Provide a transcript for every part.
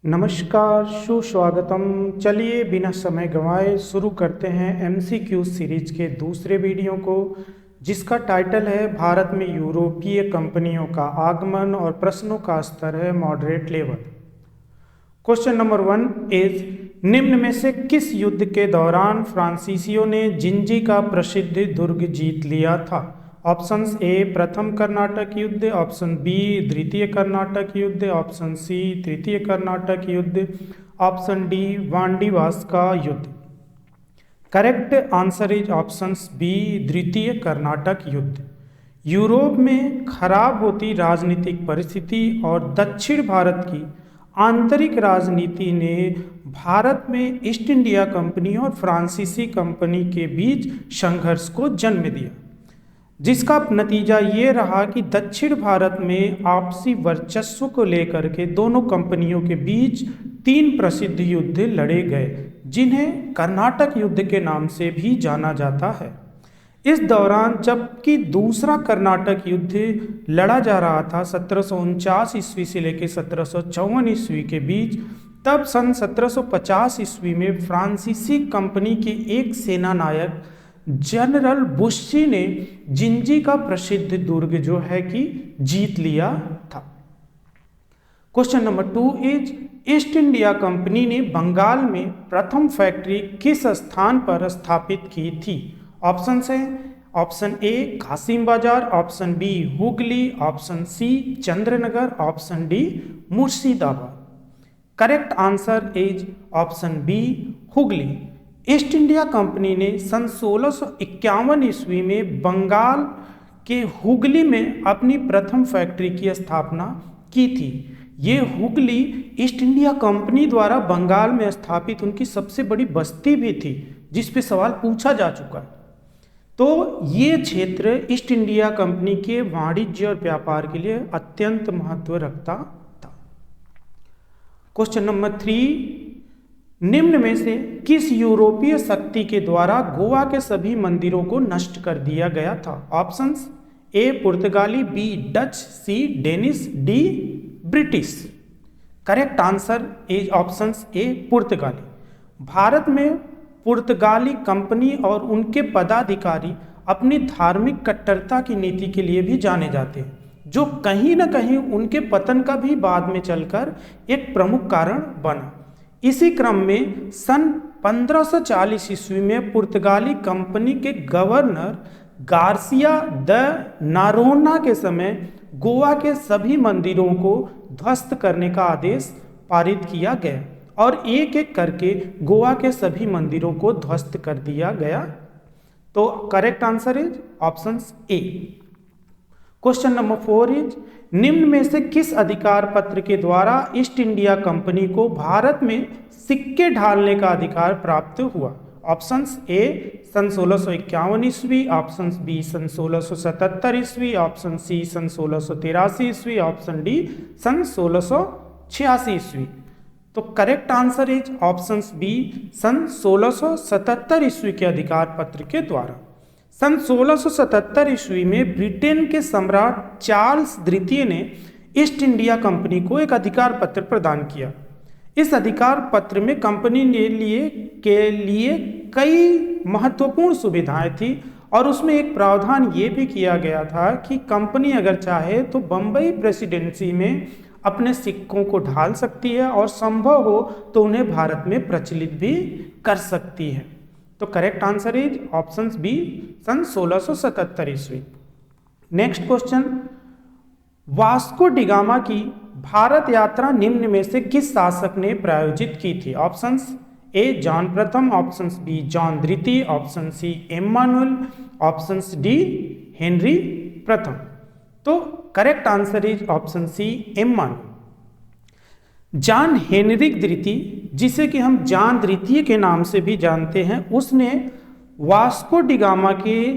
नमस्कार, सुस्वागतम। चलिए बिना समय गंवाए शुरू करते हैं एमसीक्यू सीरीज के दूसरे वीडियो को, जिसका टाइटल है भारत में यूरोपीय कंपनियों का आगमन और प्रश्नों का स्तर है moderate level. Question number 1 is, निम्न में से किस युद्ध के दौरान फ्रांसीसियों ने जिंजी का प्रसिद्ध दुर्ग जीत लिया था? ऑप्शंस ए प्रथम कर्नाटक युद्ध, ऑप्शन बी द्वितीय कर्नाटक युद्ध, ऑप्शन सी तृतीय कर्नाटक युद्ध, ऑप्शन डी वांडीवास का युद्ध। Correct answer is options B द्वितीय कर्नाटक युद्ध। यूरोप में खराब होती राजनीतिक परिस्थिति और दक्षिण भारत की आंतरिक राजनीति ने भारत में ईस्ट इंडिया कंपनी और फ्रांसीसी कंपनी के बीच संघर्ष को जन्म दिया, जिसका नतीजा ये रहा कि दक्षिण भारत में आपसी वर्चस्व को लेकर के दोनों कंपनियों के बीच 3 प्रसिद्ध युद्ध लड़े गए, जिन्हें कर्नाटक युद्ध के नाम से भी जाना जाता है। इस दौरान जबकि दूसरा कर्नाटक युद्ध लड़ा जा रहा था 1749 ईस्वी से लेकर 1754 ईस्वी के बीच, तब सन 1750 ईस्वी में फ्रांसीसी कंपनी के एक सेनानायक जनरल बुस्सी ने जिंजी का प्रसिद्ध दुर्ग जो है कि जीत लिया था। Question number 2 is, east India Company ने बंगाल में प्रथम फैक्ट्री किस स्थान पर स्थापित की थी? ऑप्शन है option A Kasim Bazar, option B Hooghly, option C Chandranagar, option D Murshidabad. Correct answer is option B Hooghly. East India Company ने सन 1651 ईस्वी में बंगाल के हुगली में अपनी प्रथम फैक्ट्री की स्थापना की थी। ये हुगली ईस्ट इंडिया कंपनी द्वारा बंगाल में स्थापित उनकी सबसे बड़ी बस्ती भी थी, जिस पे सवाल पूछा जा चुका है। तो ये क्षेत्र ईस्ट इंडिया कंपनी के वाणिज्य और व्यापार के लिए अत्यंत महत्व रखता था। क्वेश्चन नंबर 3, निम्न में से किस यूरोपीय शक्ति के द्वारा गोवा के सभी मंदिरों को नष्ट कर दिया गया था? ऑप्शंस ए पुर्तगाली, B Dutch, C Danish, D British. Correct answer is options A पुर्तगाली। भारत में पुर्तगाली कंपनी और उनके पदाधिकारी अपनी धार्मिक कट्टरता की नीति के लिए भी जाने जाते हैं, जो कहीं ना कहीं उनके पतन का भी बाद में चलकर एक प्रमुख कारण बना। इसी क्रम में सन 1540 ईस्वी में पुर्तगाली कंपनी के गवर्नर गार्सिया द नारोना के समय गोवा के सभी मंदिरों को ध्वस्त करने का आदेश पारित किया गया और एक एक करके गोवा के सभी मंदिरों को ध्वस्त कर दिया गया। तो correct answer is options A. Question number 4 is, निम्न में से किस अधिकार पत्र के द्वारा ईस्ट इंडिया कंपनी को भारत में सिक्के ढालने का अधिकार प्राप्त हुआ? ऑप्शंस ए सन 1651 ईस्वी, ऑप्शन बी सन 1677 ईस्वी, ऑप्शन सी सन 1683 ईस्वी, ऑप्शन डी सन 1686 ईस्वी। तो correct answer is options B सन 1677 ईस्वी के अधिकार पत्र के द्वारा। सन 1677 ईस्वी में ब्रिटेन के सम्राट चार्ल्स द्वितीय ने ईस्ट इंडिया कंपनी को एक अधिकार पत्र प्रदान किया। इस अधिकार पत्र में कंपनी के लिए कई महत्वपूर्ण सुविधाएं थी और उसमें एक प्रावधान ये भी किया गया था कि कंपनी अगर चाहे तो बम्बई प्रेसिडेंसी में अपने सिक्कों को ढाल सकती है और संभव हो तो उन्हें भारत में प्रचलित भी कर सकती है। तो correct answer is options B सन 1677 ईस्वी। नेक्स्ट क्वेश्चन, वास्को डिगामा की भारत यात्रा निम्न में से किस शासक ने प्रायोजित की थी? ऑप्शंस ए जॉन प्रथम, ऑप्शंस बी जॉन द्वितीय, option C Emmanuel, options D Henry प्रथम। तो correct answer is option C Emmanuel. John Henrique द्वितीय, जिसे कि हम जॉन द्वितीय के नाम से भी जानते हैं, उसने वास्को डिगामा के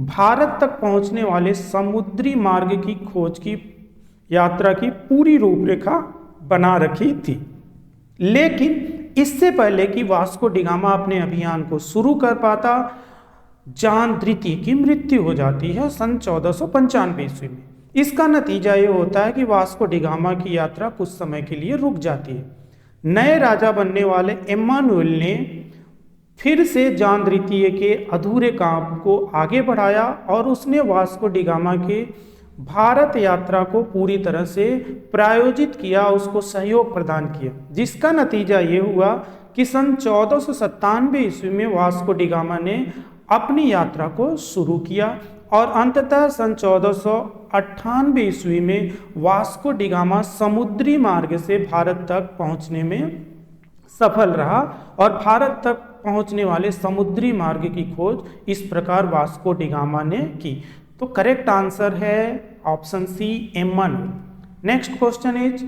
भारत तक पहुंचने वाले समुद्री मार्ग की खोज की यात्रा की पूरी रूपरेखा बना रखी थी। लेकिन इससे पहले कि वास्को डिगामा अपने अभियान को शुरू कर पाता, जॉन द्वितीय की मृत्यु हो जाती है सन 1495 ईस्वी में। इसका नतीजा ये होता है कि वास्को डिगामा की यात्रा कुछ समय के लिए रुक जाती है। नए राजा बनने वाले इम्मानुएल ने फिर से जॉन द्वितीय के अधूरे काम को आगे बढ़ाया और उसने वास्को डी गामा के भारत यात्रा को पूरी तरह से प्रायोजित किया, उसको सहयोग प्रदान किया, जिसका नतीजा ये हुआ कि सन 1497 ईस्वी में वास्को डी गामा ने अपनी यात्रा को शुरू किया और अंततः सन 1498 ईस्वी में वास्को डी गामा समुद्री मार्ग से भारत तक पहुंचने में सफल रहा और भारत तक पहुंचने वाले समुद्री मार्ग की खोज इस प्रकार वास्को डी गामा ने की। तो करेक्ट आंसर है option C Emmanuel. Next question is,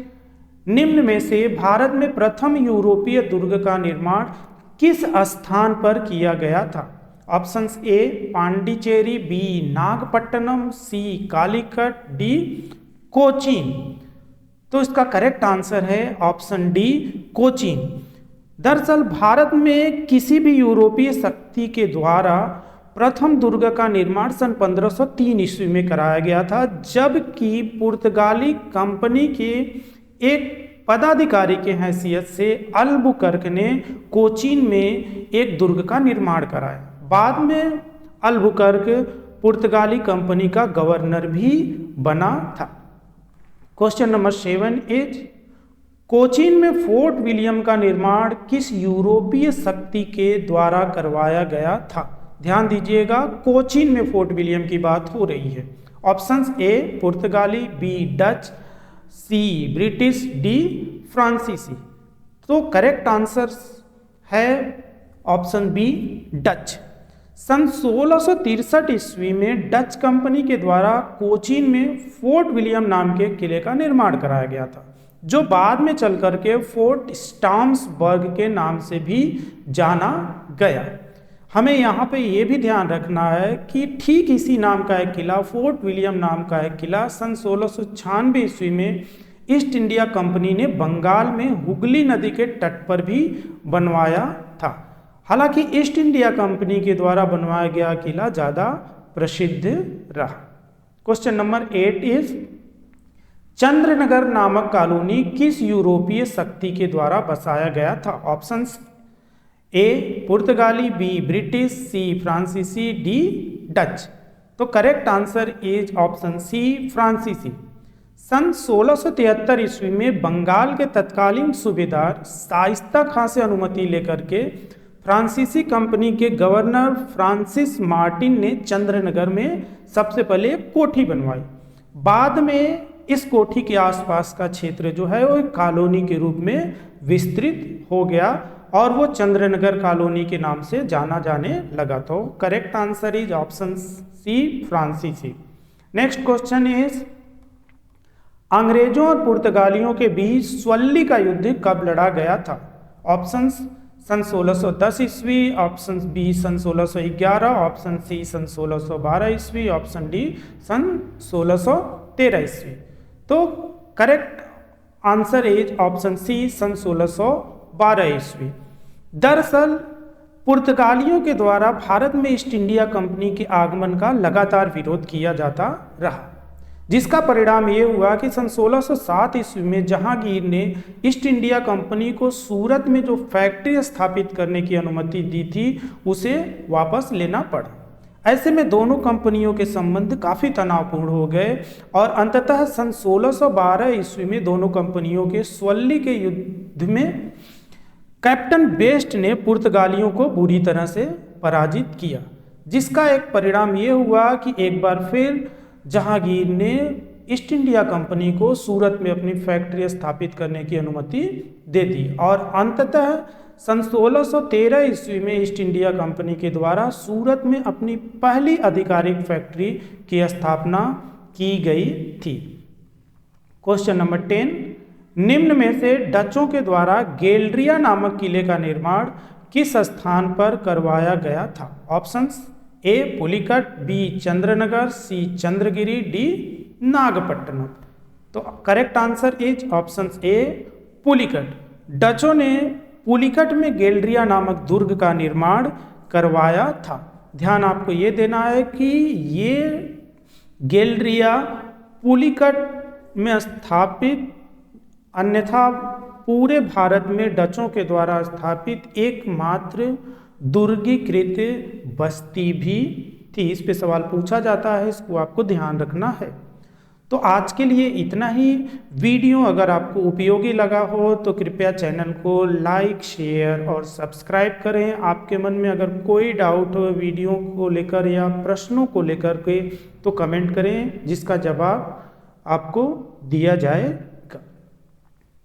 निम्न में से भारत में प्रथम यूरोपीय दुर्ग का निर्माण किस स्थान पर किया गया था? Options A Pondicherry, B Nagapattinam, C Calicut, D Cochin. तो इसका करेक्ट आंसर है ऑप्शन डी कोचीन। दरअसल भारत में किसी भी यूरोपीय शक्ति के द्वारा प्रथम दुर्ग का निर्माण सन 1503 ईस्वी में कराया गया था, जबकि पुर्तगाली कंपनी के एक पदाधिकारी के हैसियत से अल्बुकर्क ने कोचीन में एक दुर्ग का निर्माण कराया। बाद में अल्बुकर्क पुर्तगाली कंपनी का गवर्नर भी बना था। क्वेश्चन नंबर 7 इज, कोचीन में फोर्ट विलियम का निर्माण किस यूरोपीय शक्ति के द्वारा करवाया गया था? ध्यान दीजिएगा, कोचीन में फोर्ट विलियम की बात हो रही है। ऑप्शंस ए पुर्तगाली, बी डच, सी ब्रिटिश, डी फ्रांसीसी। तो करेक्ट आंसर है ऑप्शन बी डच। सन 1663 ईस्वी में डच कंपनी के द्वारा कोचीन में फोर्ट विलियम नाम के किले का निर्माण कराया गया था, जो बाद में चल करके फोर्ट स्टाम्सबर्ग के नाम से भी जाना गया। हमें यहाँ पे ये भी ध्यान रखना है कि ठीक इसी नाम का एक किला, फोर्ट विलियम नाम का एक किला सन 1696 ईस्वी में ईस्ट इंडिया कंपनी ने बंगाल में हुगली नदी के तट पर भी बनवाया था। हालांकि ईस्ट इंडिया कंपनी के द्वारा बनवाया गया किला ज़्यादा प्रसिद्ध रहा। क्वेश्चन नंबर 8 इज, चंद्रनगर नामक कॉलोनी किस यूरोपीय शक्ति के द्वारा बसाया गया था? ऑप्शंस ए पुर्तगाली, बी ब्रिटिश, सी फ्रांसीसी, डी डच। तो correct answer is option C फ्रांसीसी। सन 1673 ईस्वी में बंगाल के तत्कालीन सूबेदार शाइस्ता खां से अनुमति लेकर के फ्रांसीसी कंपनी के गवर्नर फ्रांसिस मार्टिन ने चंद्रनगर में सबसे पहले एक कोठी बनवाई। बाद में इस कोठी के आसपास का क्षेत्र जो है वो एक कॉलोनी के रूप में विस्तृत हो गया और वो चंद्रनगर कॉलोनी के नाम से जाना जाने लगा। तो correct answer is option C फ्रांसीसी। नेक्स्ट क्वेश्चन इज, अंग्रेजों और पुर्तगालियों के बीच स्वल्ली का युद्ध कब लड़ा गया था? ऑप्शंस सन 1610 ईस्वी, ऑप्शन बी सन 1611, ऑप्शन सी सन 1612 ईस्वी, ऑप्शन डी सन 1613 ईस्वी। तो correct answer is option C सन 1612 ईस्वी। दरअसल पुर्तगालियों के द्वारा भारत में ईस्ट इंडिया कंपनी के आगमन का लगातार विरोध किया जाता रहा, जिसका परिणाम ये हुआ कि सन 1607 ईस्वी में जहांगीर ने ईस्ट इंडिया कंपनी को सूरत में जो फैक्ट्री स्थापित करने की अनुमति दी थी उसे वापस लेना पड़ा। ऐसे में दोनों कंपनियों के संबंध काफ़ी तनावपूर्ण हो गए और अंततः सन 1612 ईस्वी में दोनों कंपनियों के स्वल्ली के युद्ध में कैप्टन बेस्ट ने पुर्तगालियों को बुरी तरह से पराजित किया, जिसका एक परिणाम ये हुआ कि एक बार फिर जहांगीर ने ईस्ट इंडिया कंपनी को सूरत में अपनी फैक्ट्री स्थापित करने की अनुमति दे दी और अंततः सन 1613 ईस्वी में ईस्ट इंडिया कंपनी के द्वारा सूरत में अपनी पहली आधिकारिक फैक्ट्री की स्थापना की गई थी। क्वेश्चन नंबर 10, निम्न में से डचों के द्वारा गेल्ड्रिया नामक किले का निर्माण किस स्थान पर करवाया गया था? Options A Pulicat, B Chandranagar, C Chandragiri, D Nagapattinam. तो correct answer is option A Pulicat. डचों ने पुलिकट में गेल्ड्रिया नामक दुर्ग का निर्माण करवाया था। ध्यान आपको ये देना है कि ये गेल्ड्रिया पुलिकट में स्थापित, अन्यथा पूरे भारत में डचों के द्वारा स्थापित एकमात्र दुर्गीकृत बस्ती भी थी। इस पे सवाल पूछा जाता है, इसको आपको ध्यान रखना है। तो आज के लिए इतना ही। वीडियो अगर आपको उपयोगी लगा हो तो कृपया चैनल को लाइक, शेयर और सब्सक्राइब करें। आपके मन में अगर कोई डाउट हो वीडियो को लेकर या प्रश्नों को लेकर के तो कमेंट करें, जिसका जवाब आपको दिया जाएगा।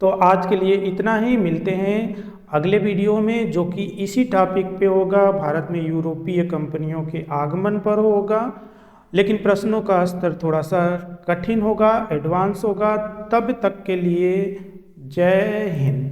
तो आज के लिए इतना ही। मिलते हैं अगले वीडियो में, जो कि इसी टॉपिक पे होगा, भारत में यूरोपीय कंपनियों के आगमन पर होगा। लेकिन प्रश्नों का स्तर थोड़ा सा कठिन होगा, एडवांस होगा। तब तक के लिए जय हिंद।